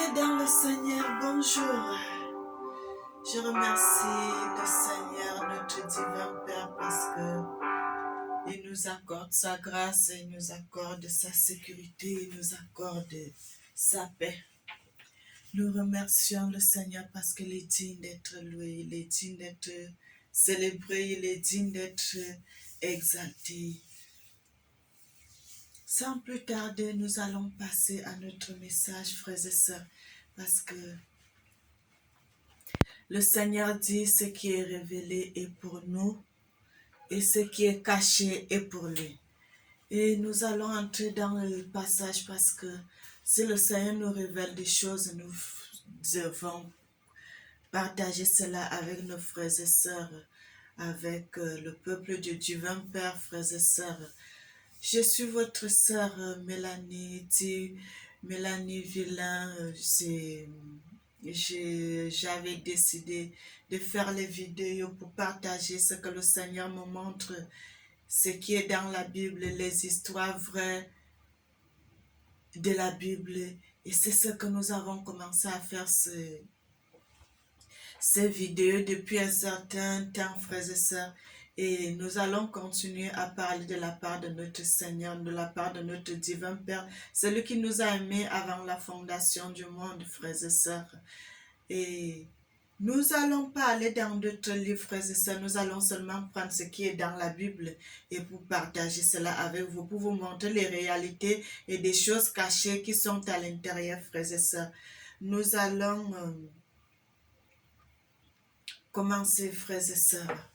Bien-aimés dans le Seigneur, bonjour. Je remercie le Seigneur, notre divin Père, parce que il nous accorde sa grâce, il nous accorde sa sécurité, il nous accorde sa paix. Nous remercions le Seigneur parce qu'il est digne d'être loué, il est digne d'être célébré, il est digne d'être exalté. Sans plus tarder, nous allons passer à notre message, frères et sœurs, parce que le Seigneur dit ce qui est révélé est pour nous et ce qui est caché est pour lui. Et nous allons entrer dans le passage parce que si le Seigneur nous révèle des choses, nous devons partager cela avec nos frères et sœurs, avec le peuple du divin Père, frères et sœurs. Je suis votre sœur Mélanie Villain. J'avais décidé de faire les vidéos pour partager ce que le Seigneur me montre, ce qui est dans la Bible, les histoires vraies de la Bible. Et c'est ce que nous avons commencé à faire, ces vidéos depuis un certain temps, frères et sœurs. Et nous allons continuer à parler de la part de notre Seigneur, de la part de notre divin Père, celui qui nous a aimés avant la fondation du monde, frères et sœurs. Et nous allons pas aller dans d'autres livres, frères et sœurs, nous allons seulement prendre ce qui est dans la Bible et pour partager cela avec vous, pour vous montrer les réalités et des choses cachées qui sont à l'intérieur, frères et sœurs. Nous allons commencer, frères et sœurs.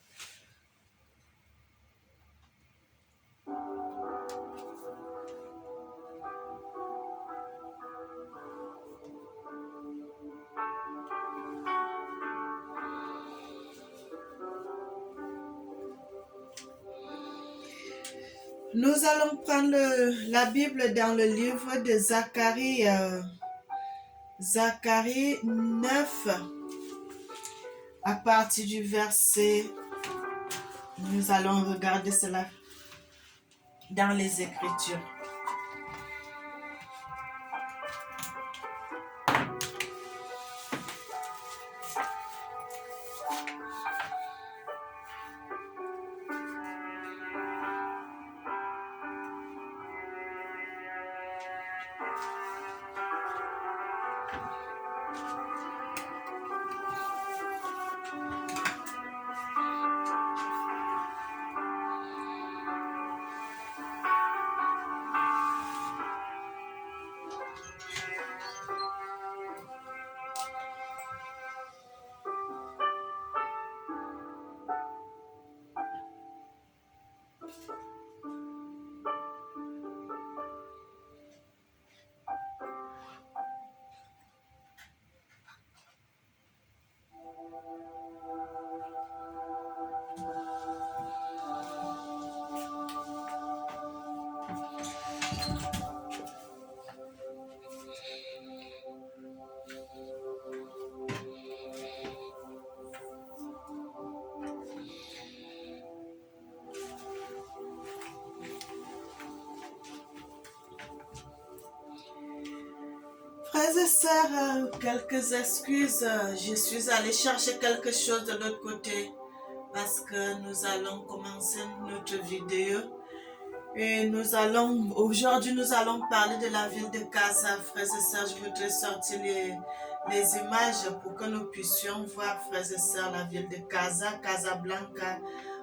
Nous allons prendre la Bible dans le livre de Zacharie, Zacharie 9, à partir du verset, nous allons regarder cela dans les Écritures. Frères et sœurs, quelques excuses. Je suis allée chercher quelque chose de l'autre côté parce que nous allons commencer notre vidéo. Et aujourd'hui, nous allons parler de la ville de Gaza. Frères et sœurs, je voudrais sortir les images pour que nous puissions voir, frères et sœurs, la ville de Gaza, Casablanca,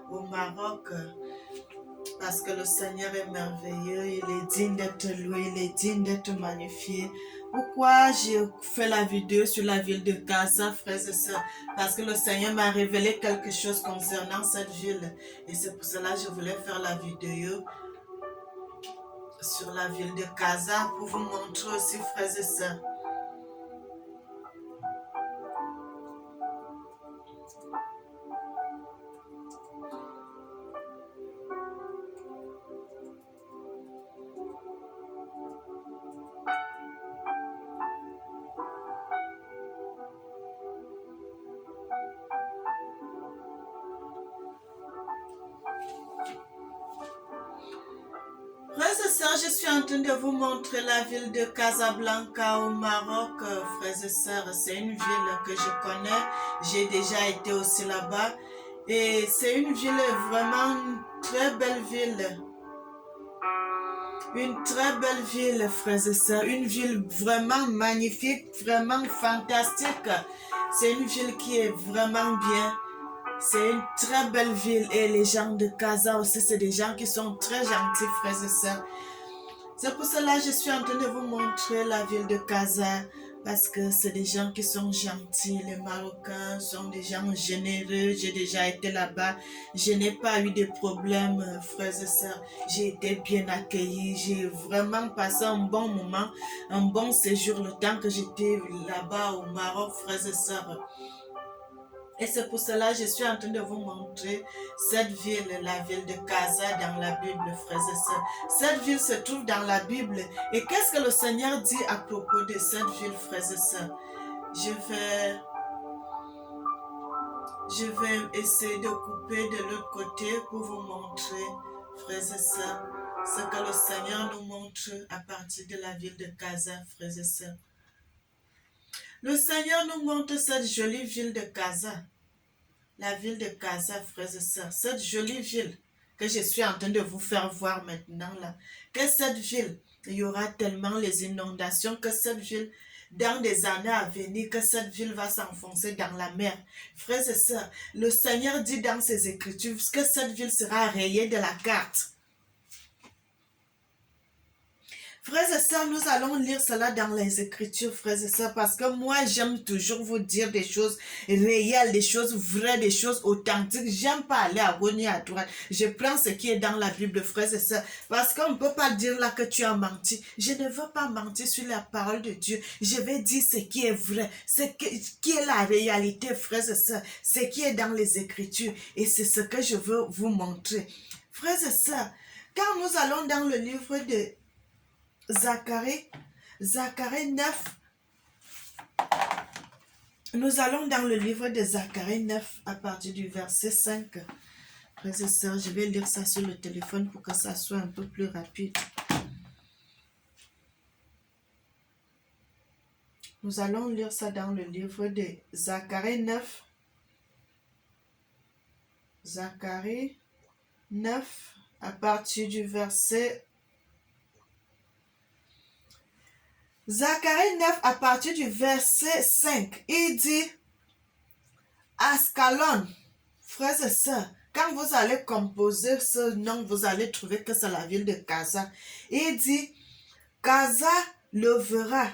au Maroc. Parce que le Seigneur est merveilleux, il est digne d'être loué, il est digne d'être magnifié. Pourquoi j'ai fait la vidéo sur la ville de Gaza, frères et sœurs? Parce que le Seigneur m'a révélé quelque chose concernant cette ville. Et c'est pour cela que je voulais faire la vidéo sur la ville de Gaza pour vous montrer aussi, frères et sœurs. Frères et et sœurs, je suis en train de vous montrer la ville de Casablanca au Maroc. Frères et sœurs, c'est une ville que je connais. J'ai déjà été aussi là-bas. Et c'est une ville vraiment une très belle ville. Une très belle ville, frères et sœurs. Une ville vraiment magnifique, vraiment fantastique. C'est une ville qui est vraiment bien. C'est une très belle ville. Et les gens de Casa aussi, c'est des gens qui sont très gentils, frères et sœurs. C'est pour cela que je suis en train de vous montrer la ville de Casa. Parce que c'est des gens qui sont gentils. Les Marocains sont des gens généreux. J'ai déjà été là-bas. Je n'ai pas eu de problème, frères et sœurs. J'ai été bien accueillie. J'ai vraiment passé un bon moment, un bon séjour le temps que j'étais là-bas au Maroc, frères et sœurs. Et c'est pour cela que je suis en train de vous montrer cette ville, la ville de Casa dans la Bible, frères et sœurs. Cette ville se trouve dans la Bible. Et qu'est-ce que le Seigneur dit à propos de cette ville, frères et sœurs? Je vais essayer de couper de l'autre côté pour vous montrer, frères et sœurs, ce que le Seigneur nous montre à partir de la ville de Casa, frères et sœurs. Le Seigneur nous montre cette jolie ville de Casa. La ville de Casa, frères et sœurs. Cette jolie ville que je suis en train de vous faire voir maintenant là. Que cette ville, il y aura tellement les inondations que cette ville, dans des années à venir, que cette ville va s'enfoncer dans la mer. Frères et sœurs, le Seigneur dit dans ses Écritures que cette ville sera rayée de la carte. Frères et sœurs, nous allons lire cela dans les Écritures, frères et sœurs, parce que moi, j'aime toujours vous dire des choses réelles, des choses vraies, des choses authentiques. J'aime pas aller à gauche ni à droite. Je prends ce qui est dans la Bible, frères et sœurs, parce qu'on ne peut pas dire là que tu as menti. Je ne veux pas mentir sur la parole de Dieu. Je vais dire ce qui est vrai, ce qui est la réalité, frères et sœurs, ce qui est dans les Écritures. Et c'est ce que je veux vous montrer. Frères et sœurs, quand nous allons dans le livre de Zacharie 9. Nous allons dans le livre de Zacharie 9 à partir du verset 5. Frères et sœurs, je vais lire ça sur le téléphone pour que ça soit un peu plus rapide. Nous allons lire ça dans le livre de Zacharie 9. Zacharie 9 à partir du verset Zacharie 9 à partir du verset 5, il dit Ascalon, frères et sœurs, quand vous allez composer ce nom, vous allez trouver que c'est la ville de Casa. Il dit Casa le verra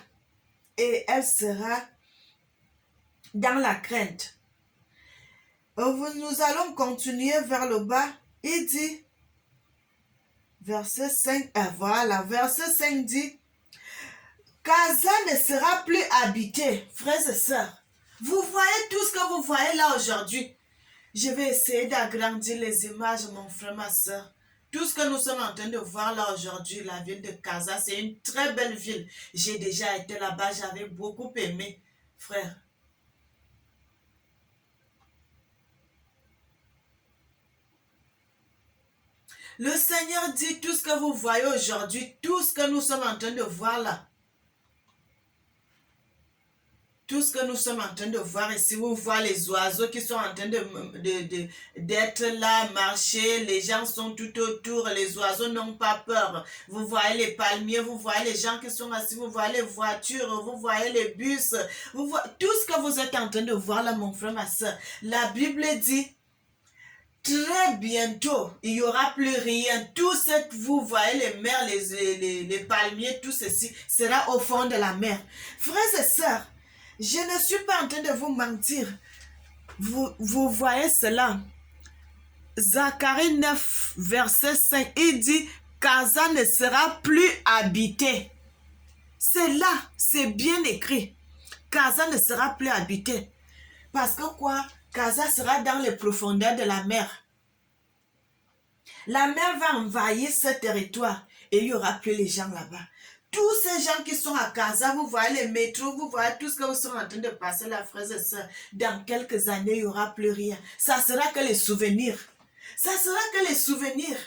et elle sera dans la crainte. Nous allons continuer vers le bas. Il dit, verset 5, voilà, verset 5 dit Casa ne sera plus habité, frères et sœurs. Vous voyez tout ce que vous voyez là aujourd'hui. Je vais essayer d'agrandir les images, mon frère, ma soeur. Tout ce que nous sommes en train de voir là aujourd'hui, la ville de Casa, c'est une très belle ville. J'ai déjà été là-bas, j'avais beaucoup aimé, frère. Le Seigneur dit tout ce que vous voyez aujourd'hui, tout ce que nous sommes en train de voir là. Tout ce que nous sommes en train de voir ici, vous voyez les oiseaux qui sont en train d'être là, marcher, les gens sont tout autour, les oiseaux n'ont pas peur. Vous voyez les palmiers, vous voyez les gens qui sont assis, vous voyez les voitures, vous voyez les bus, vous voyez tout ce que vous êtes en train de voir là, mon frère, ma soeur. La Bible dit, très bientôt, il n'y aura plus rien. Tout ce que vous voyez, les mers, les palmiers, tout ceci sera au fond de la mer. Frères et sœurs, je ne suis pas en train de vous mentir. Vous voyez cela. Zacharie 9, verset 5, il dit, Casa ne sera plus habité. C'est là, c'est bien écrit. Casa ne sera plus habité. Parce que quoi? Casa sera dans les profondeurs de la mer. La mer va envahir ce territoire et il n'y aura plus les gens là-bas. Tous ces gens qui sont à Casa, vous voyez les métros, vous voyez tout ce que vous êtes en train de passer là, frères et sœurs. Dans quelques années, il n'y aura plus rien. Ça sera que les souvenirs. Ça sera que les souvenirs.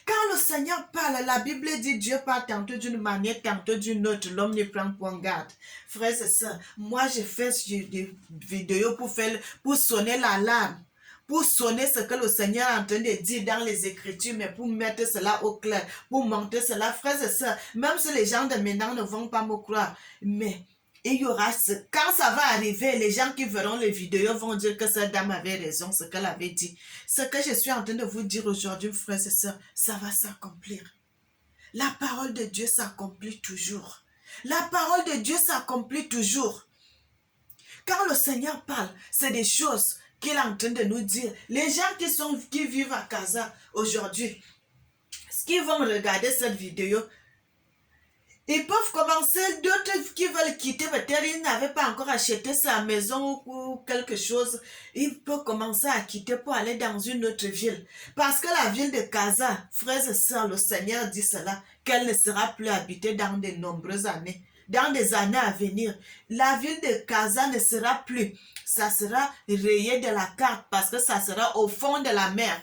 Quand le Seigneur parle, la Bible dit Dieu parle tantôt d'une manière, tantôt d'une autre. L'homme ne prend point garde. Frères et sœurs, moi j'ai fait des vidéos pour sonner l'alarme, pour sonner ce que le Seigneur est en train de dire dans les Écritures, mais pour mettre cela au clair, pour montrer cela. Frères et sœurs, même si les gens de maintenant ne vont pas me croire, mais il y aura quand ça va arriver, les gens qui verront les vidéos vont dire que cette dame avait raison, ce qu'elle avait dit. Ce que je suis en train de vous dire aujourd'hui, frères et sœurs, ça va s'accomplir. La parole de Dieu s'accomplit toujours. La parole de Dieu s'accomplit toujours. Quand le Seigneur parle, c'est des choses qu'il est en train de nous dire. Les gens qui vivent à Casa aujourd'hui, qui vont regarder cette vidéo, ils peuvent commencer, d'autres qui veulent quitter, peut-être ils n'avaient pas encore acheté sa maison ou quelque chose. Ils peuvent commencer à quitter pour aller dans une autre ville. Parce que la ville de Casa, frères et sœurs, le Seigneur dit cela, qu'elle ne sera plus habitée dans de nombreuses années. Dans des années à venir, la ville de Casa ne sera plus. Ça sera rayé de la carte parce que ça sera au fond de la mer.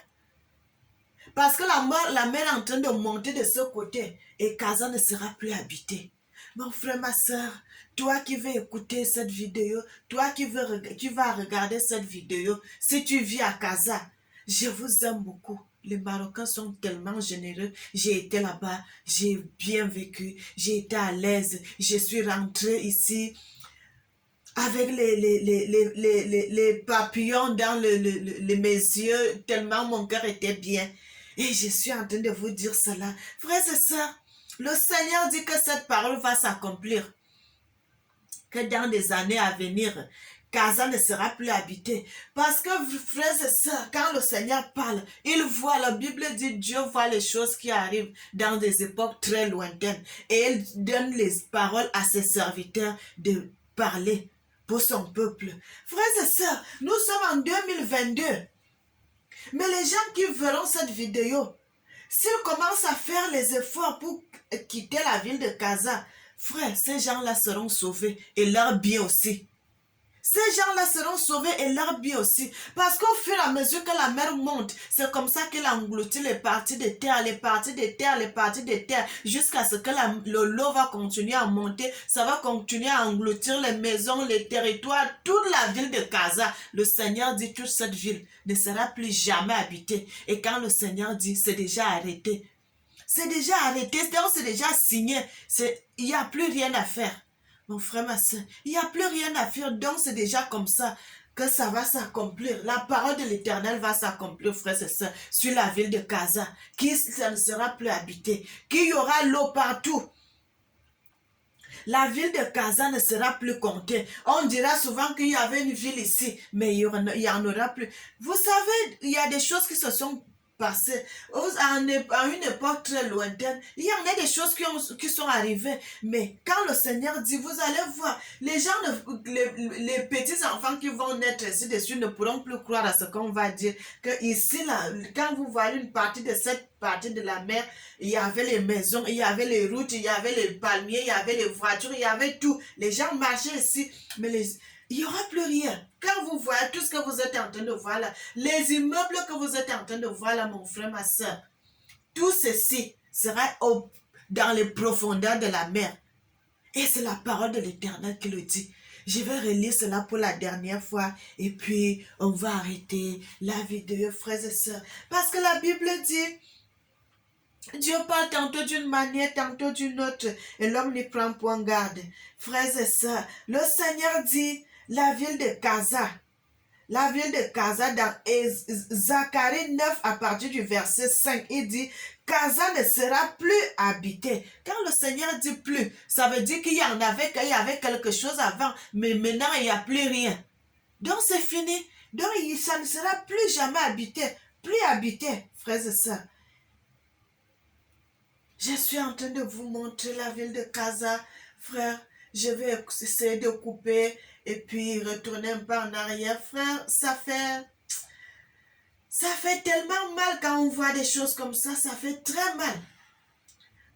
Parce que la mer est en train de monter de ce côté et Casa ne sera plus habitée. Mon frère, ma soeur, toi qui veux écouter cette vidéo, toi qui vas regarder cette vidéo, si tu vis à Casa, je vous aime beaucoup. Les Marocains sont tellement généreux. J'ai été là-bas, j'ai bien vécu, j'ai été à l'aise, je suis rentrée ici avec les papillons dans mes yeux, tellement mon cœur était bien. Et je suis en train de vous dire cela. Frères et sœurs, le Seigneur dit que cette parole va s'accomplir. Que dans des années à venir, Casa ne sera plus habitée. Parce que, frères et sœurs, quand le Seigneur parle, il voit, la Bible dit, Dieu voit les choses qui arrivent dans des époques très lointaines. Et il donne les paroles à ses serviteurs de parler pour son peuple. Frères et sœurs, nous sommes en 2022. Mais les gens qui verront cette vidéo, s'ils commencent à faire les efforts pour quitter la ville de Casa, frère, ces gens-là seront sauvés et leurs biens aussi. Ces gens-là seront sauvés et leurs biens aussi. Parce qu'au fur et à mesure que la mer monte, c'est comme ça qu'elle engloutit les parties de terre, les parties de terre, les parties de terre, jusqu'à ce que l'eau va continuer à monter. Ça va continuer à engloutir les maisons, les territoires, toute la ville de Casa. Le Seigneur dit toute cette ville ne sera plus jamais habitée. Et quand le Seigneur dit, c'est déjà arrêté. C'est déjà arrêté, donc c'est déjà signé. Il n'y a plus rien à faire. Mon frère, ma soeur, il n'y a plus rien à faire, donc c'est déjà comme ça que ça va s'accomplir. La parole de l'Éternel va s'accomplir, frères et sœurs, sur la ville de Casa, qui ça ne sera plus habitée, qu'il y aura l'eau partout. La ville de Casa ne sera plus comptée. On dira souvent qu'il y avait une ville ici, mais il n'y en aura plus. Vous savez, il y a des choses qui se sont passées à une époque très lointaine. Il y en a des choses qui sont arrivées. Mais quand le Seigneur dit, vous allez voir, les gens, les petits enfants qui vont naître ici dessus ne pourront plus croire à ce qu'on va dire. Que ici, là, quand vous voyez une partie de cette partie de la mer, il y avait les maisons, il y avait les routes, il y avait les palmiers, il y avait les voitures, il y avait tout. Les gens marchaient ici, mais il n'y aura plus rien. Quand vous voyez tout ce que vous êtes en train de voir là, les immeubles que vous êtes en train de voir là, mon frère, ma soeur, tout ceci sera dans les profondeurs de la mer. Et c'est la parole de l'Éternel qui le dit. Je vais relire cela pour la dernière fois et puis on va arrêter la vidéo, frères et sœurs. Parce que la Bible dit, Dieu parle tantôt d'une manière, tantôt d'une autre, et l'homme n'y prend point garde. Frères et sœurs, le Seigneur dit, la ville de Casa, dans Zacharie 9 à partir du verset 5, il dit, Casa ne sera plus habitée. Quand le Seigneur dit plus, ça veut dire qu'il y avait quelque chose avant, mais maintenant il n'y a plus rien. Donc c'est fini. Donc ça ne sera plus jamais habité, frères et sœurs. Je suis en train de vous montrer la ville de Casa, frère. Je vais essayer de couper et puis retourner un peu en arrière, frère. Ça fait tellement mal quand on voit des choses comme ça. Ça fait très mal.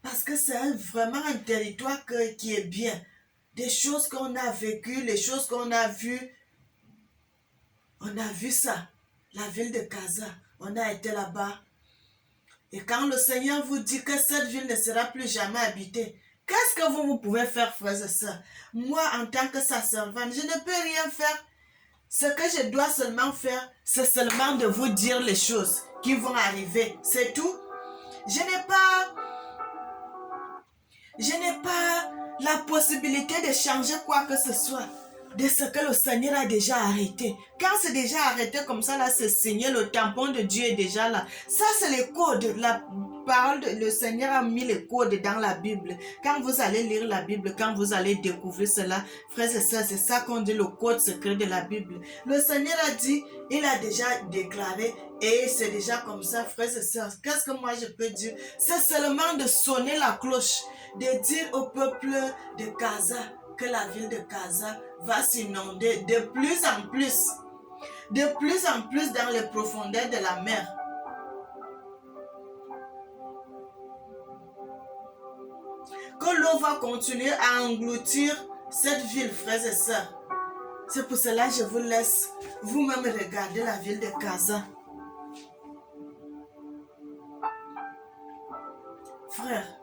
Parce que c'est vraiment un territoire qui est bien. Des choses qu'on a vécues, les choses qu'on a vues. On a vu ça. La ville de Casa. On a été là-bas. Et quand le Seigneur vous dit que cette ville ne sera plus jamais habitée, qu'est-ce que vous pouvez faire, frères et sœurs? Moi, en tant que sa servante, je ne peux rien faire. Ce que je dois seulement faire, c'est seulement de vous dire les choses qui vont arriver. C'est tout. Je n'ai pas la possibilité de changer quoi que ce soit de ce que le Seigneur a déjà arrêté. Quand c'est déjà arrêté comme ça, là, c'est signé, le tampon de Dieu est déjà là. Ça, c'est les codes. La parole, le Seigneur a mis les codes dans la Bible. Quand vous allez lire la Bible, quand vous allez découvrir cela, frères et sœurs, c'est ça qu'on dit le code secret de la Bible. Le Seigneur a dit, il a déjà déclaré, et c'est déjà comme ça, frères et sœurs. Qu'est-ce que moi je peux dire? C'est seulement de sonner la cloche, de dire au peuple de Gaza que la ville de Gaza va s'inonder de plus en plus dans les profondeurs de la mer. Que l'eau va continuer à engloutir cette ville, frères et sœurs. C'est pour cela que je vous laisse vous-même regarder la ville de Gaza. Frère,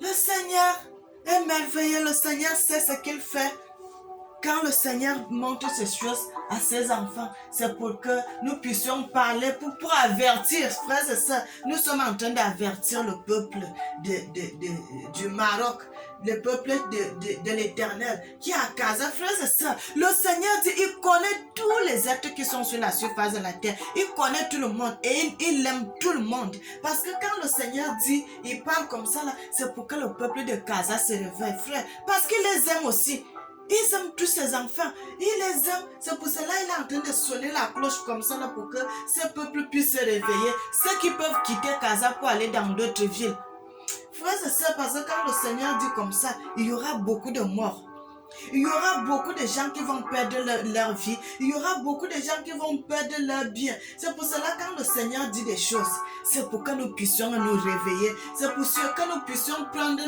le Seigneur est merveilleux, le Seigneur sait ce qu'il fait. Quand le Seigneur montre ces choses à ses enfants, c'est pour que nous puissions parler, pour avertir, frères et sœurs. Nous sommes en train d'avertir le peuple du Maroc, le peuple de l'Éternel qui est à Gaza, frères et sœurs. Le Seigneur dit, il connaît tous les êtres qui sont sur la surface de la terre. Il connaît tout le monde et il aime tout le monde. Parce que quand le Seigneur dit, il parle comme ça, c'est pour que le peuple de Gaza se réveille, frère. Parce qu'il les aime aussi. Ils aiment tous ses enfants. Il les aime. C'est pour cela qu'il est en train de sonner la cloche comme ça là, pour que ce peuple puisse se réveiller. Ceux qui peuvent quitter Gaza pour aller dans d'autres villes. Frères et sœurs, parce que quand le Seigneur dit comme ça, il y aura beaucoup de morts. Il y aura beaucoup de gens qui vont perdre leur vie. Il y aura beaucoup de gens qui vont perdre leur bien. C'est pour cela que quand le Seigneur dit des choses, c'est pour que nous puissions nous réveiller. C'est pour que nous puissions prendre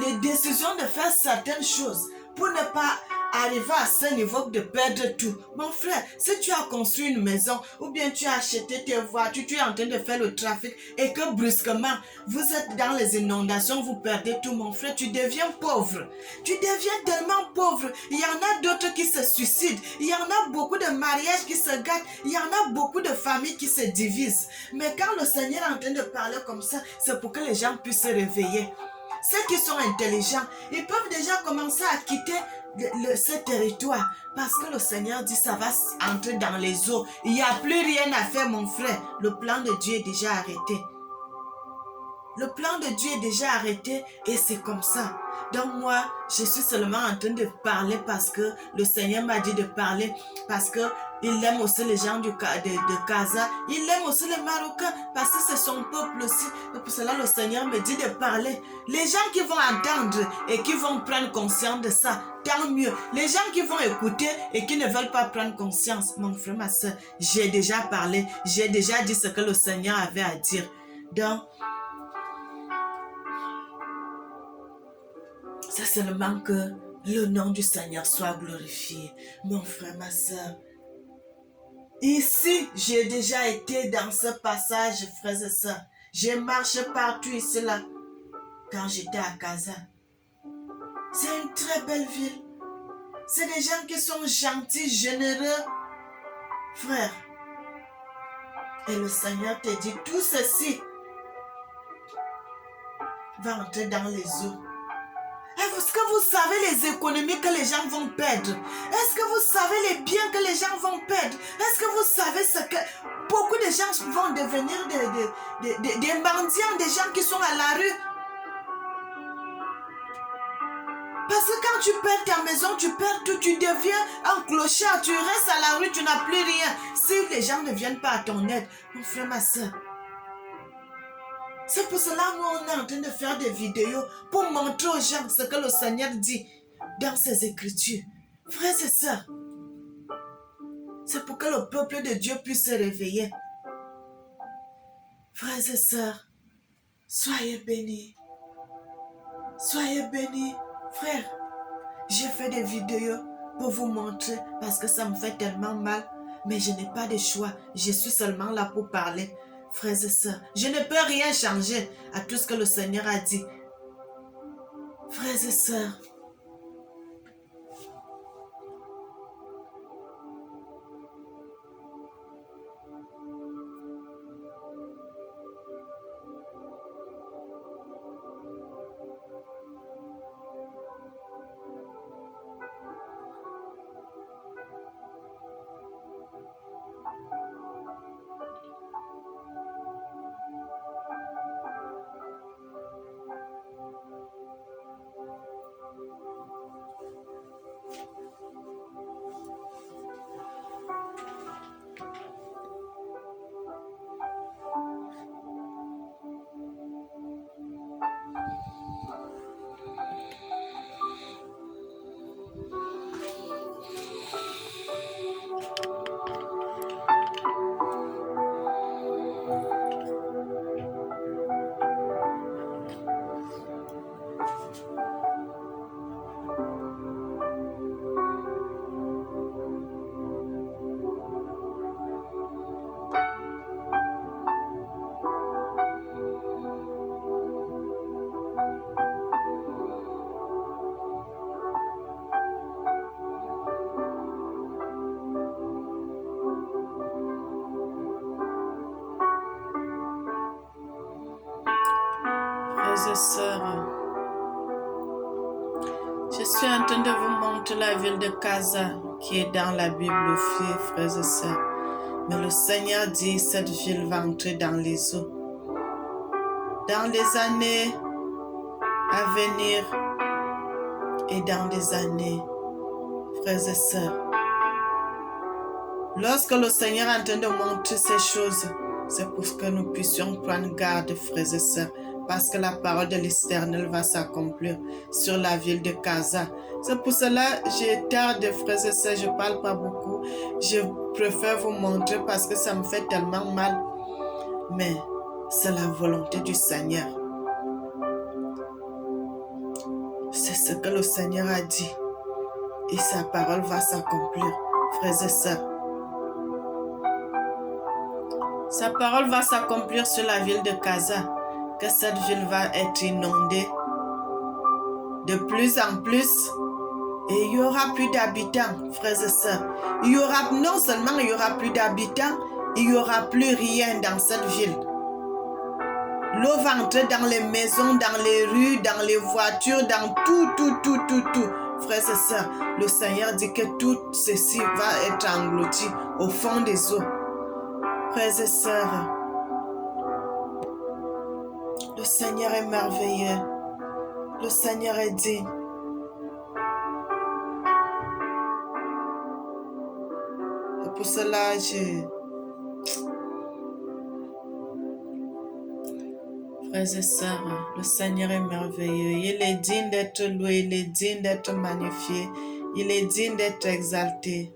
les décisions de faire certaines choses pour ne pas arriver à ce niveau de perdre tout. Mon frère, si tu as construit une maison ou bien tu as acheté tes voitures, tu es en train de faire le trafic et que brusquement vous êtes dans les inondations, vous perdez tout, mon frère, tu deviens pauvre. Tu deviens tellement pauvre. Il y en a d'autres qui se suicident. Il y en a beaucoup de mariages qui se gâtent. Il y en a beaucoup de familles qui se divisent. Mais quand le Seigneur est en train de parler comme ça, c'est pour que les gens puissent se réveiller. Ceux qui sont intelligents, ils peuvent déjà commencer à quitter ce territoire parce que le Seigneur dit ça va entrer dans les eaux. Il n'y a plus rien à faire, mon frère. Le plan de Dieu est déjà arrêté. Le plan de Dieu est déjà arrêté et c'est comme ça. Donc moi, je suis seulement en train de parler parce que le Seigneur m'a dit de parler, parce que il aime aussi les gens de Gaza, il aime aussi les Marocains, parce que c'est son peuple aussi. Et pour cela, le Seigneur me dit de parler. Les gens qui vont entendre et qui vont prendre conscience de ça, tant mieux. Les gens qui vont écouter et qui ne veulent pas prendre conscience, mon frère, ma soeur, j'ai déjà parlé, j'ai déjà dit ce que le Seigneur avait à dire. Donc, c'est seulement que le nom du Seigneur soit glorifié. Mon frère, ma soeur. Ici, j'ai déjà été dans ce passage, frères et sœurs. J'ai marché partout ici, là, quand j'étais à Gaza. C'est une très belle ville. C'est des gens qui sont gentils, généreux. Frère, et le Seigneur te dit, tout ceci va entrer dans les eaux. Est-ce que vous savez les économies que les gens vont perdre? Est-ce que vous savez les biens que les gens vont perdre? Est-ce que vous savez ce que... Beaucoup de gens vont devenir des mendiants, des gens qui sont à la rue. Parce que quand tu perds ta maison, tu perds tout, tu deviens un clochard, tu restes à la rue, tu n'as plus rien. Si les gens ne viennent pas à ton aide, mon frère, ma soeur, c'est pour cela que nous, on est en train de faire des vidéos pour montrer aux gens ce que le Seigneur dit dans ses Écritures. Frères et sœurs, c'est pour que le peuple de Dieu puisse se réveiller. Frères et sœurs, soyez bénis. Soyez bénis. Frère, j'ai fait des vidéos pour vous montrer parce que ça me fait tellement mal. Mais je n'ai pas de choix. Je suis seulement là pour parler. Frères et sœurs, je ne peux rien changer à tout ce que le Seigneur a dit. Frères et sœurs, frères et sœurs, je suis en train de vous montrer la ville de Gaza qui est dans la Bible aussi, frères et sœurs. Mais le Seigneur dit cette ville va entrer dans les eaux. Dans les années à venir et dans des années, frères et sœurs. Lorsque le Seigneur est en train de montrer ces choses, c'est pour que nous puissions prendre garde, frères et sœurs, parce que la parole de l'Éternel va s'accomplir sur la ville de Gaza. C'est pour cela que je tarde, frères et sœurs, je ne parle pas beaucoup. Je préfère vous montrer parce que ça me fait tellement mal. Mais c'est la volonté du Seigneur. C'est ce que le Seigneur a dit. Et sa parole va s'accomplir, frères et sœurs. Sa parole va s'accomplir sur la ville de Gaza, que cette ville va être inondée de plus en plus. Et il n'y aura plus d'habitants, frères et sœurs. Non seulement il n'y aura plus d'habitants, il n'y aura plus rien dans cette ville. L'eau va entrer dans les maisons, dans les rues, dans les voitures, dans tout. Frères et sœurs, le Seigneur dit que tout ceci va être englouti au fond des eaux. Frères et sœurs, le Seigneur est merveilleux. Le Seigneur est digne. Et pour cela, frères et sœurs, le Seigneur est merveilleux. Il est digne d'être loué, il est digne d'être magnifié, il est digne d'être exalté.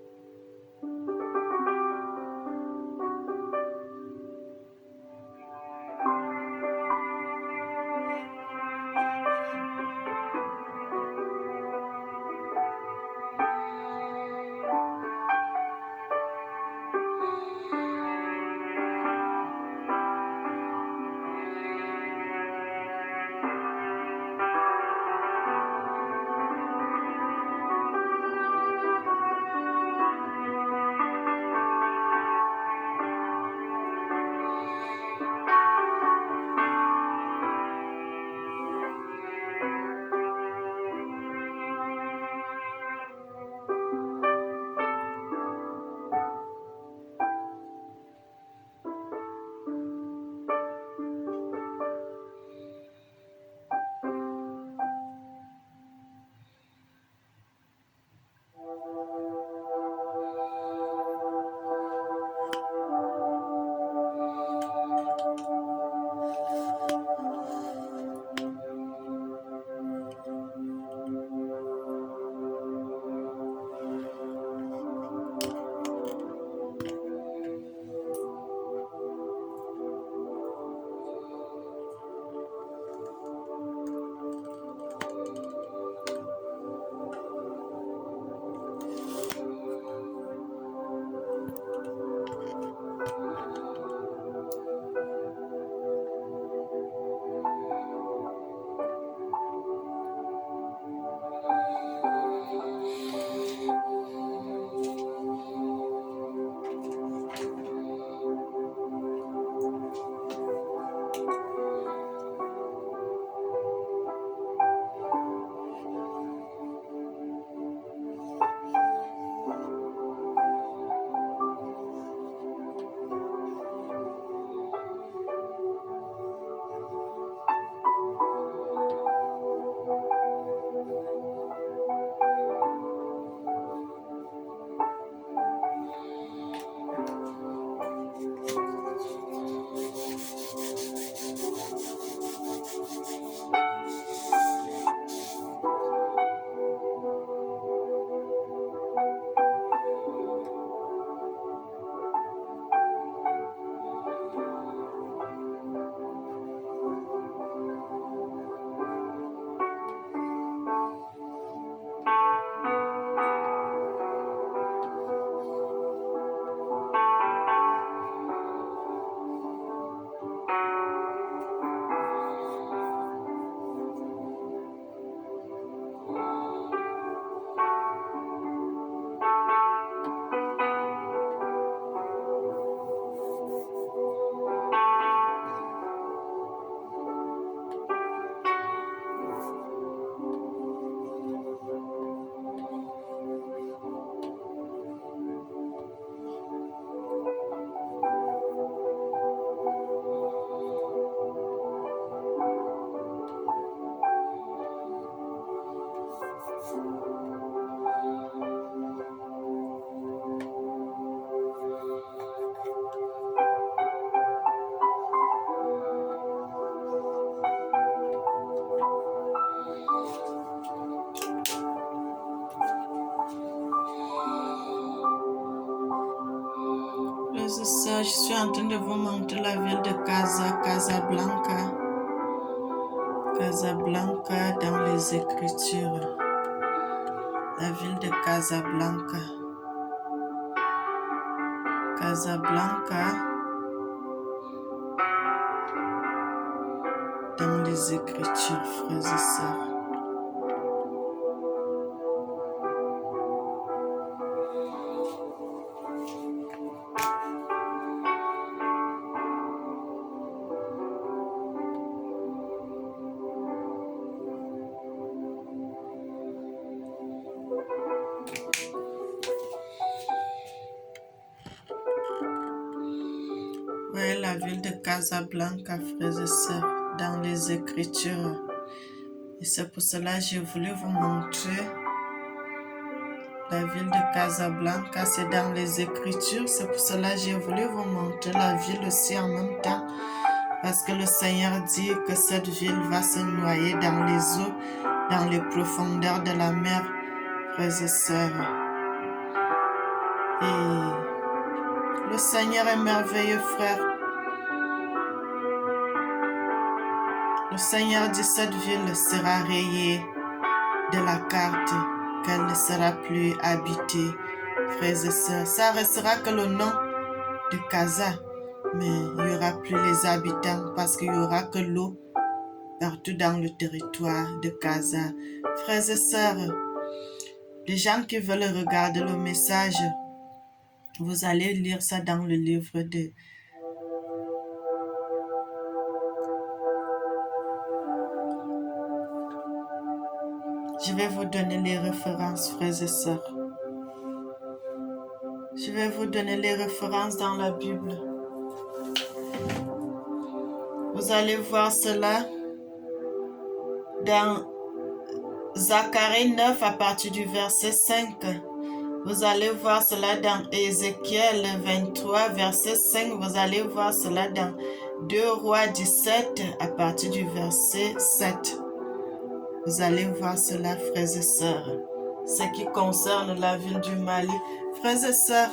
suis en train de vous montrer la ville de Casablanca. Casablanca dans les Écritures. La ville de Casablanca. Casablanca dans les Écritures, frères et sœurs. Ouais, la ville de Casablanca, frères et sœurs, dans les Écritures. Et c'est pour cela que j'ai voulu vous montrer la ville de Casablanca, c'est dans les Écritures. C'est pour cela que j'ai voulu vous montrer la ville aussi en même temps. Parce que le Seigneur dit que cette ville va se noyer dans les eaux, dans les profondeurs de la mer, frères et sœurs. Et le Seigneur est merveilleux, frère. Le Seigneur dit que cette ville sera rayée de la carte, qu'elle ne sera plus habitée, frères et sœurs. Ça restera que le nom de Casa, mais il n'y aura plus les habitants parce qu'il n'y aura que l'eau partout dans le territoire de Casa. Frères et sœurs, les gens qui veulent regarder le message, vous allez lire ça dans le livre de Je vais vous donner les références, frères et sœurs. Je vais vous donner les références dans la Bible. Vous allez voir cela dans Zacharie 9 à partir du verset 5. Vous allez voir cela dans Ézéchiel 23, verset 5. Vous allez voir cela dans 2 Rois 17 à partir du verset 7. Vous allez voir cela, frères et sœurs. Ce qui concerne la ville du Mali. Frères et sœurs,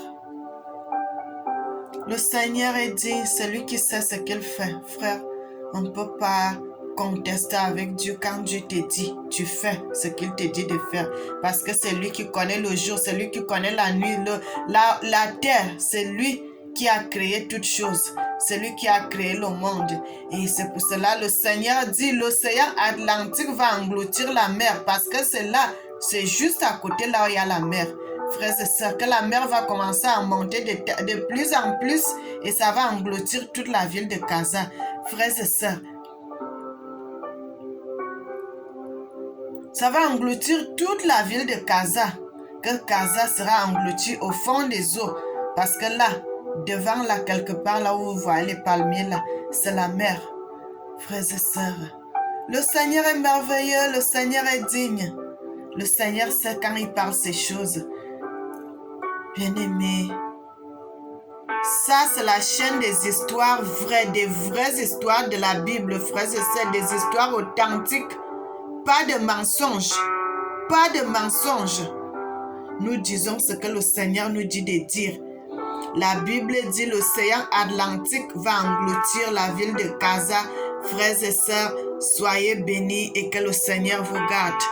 le Seigneur est dit, celui qui sait ce qu'il fait. Frère, on ne peut pas contester avec Dieu quand Dieu te dit, tu fais ce qu'il te dit de faire. Parce que c'est lui qui connaît le jour, c'est lui qui connaît la nuit, la terre, c'est lui qui a créé toutes choses. C'est lui qui a créé le monde. Et c'est pour cela le Seigneur dit, l'océan Atlantique va engloutir la mer. Parce que c'est là, c'est juste à côté là où il y a la mer. Frères et sœurs, que la mer va commencer à monter de plus en plus. Et ça va engloutir toute la ville de Casa. Frères et sœurs, ça va engloutir toute la ville de Casa. Que Casa sera engloutie au fond des eaux. Parce que là, devant là, quelque part, là où vous voyez les palmiers, là, c'est la mer. Frères et sœurs, le Seigneur est merveilleux, le Seigneur est digne. Le Seigneur sait quand il parle ces choses. Bien-aimés, ça c'est la chaîne des histoires vraies, des vraies histoires de la Bible, frères et sœurs, des histoires authentiques. Pas de mensonges, pas de mensonges. Nous disons ce que le Seigneur nous dit de dire. La Bible dit l'océan Atlantique va engloutir la ville de Casa. Frères et sœurs, soyez bénis et que le Seigneur vous garde.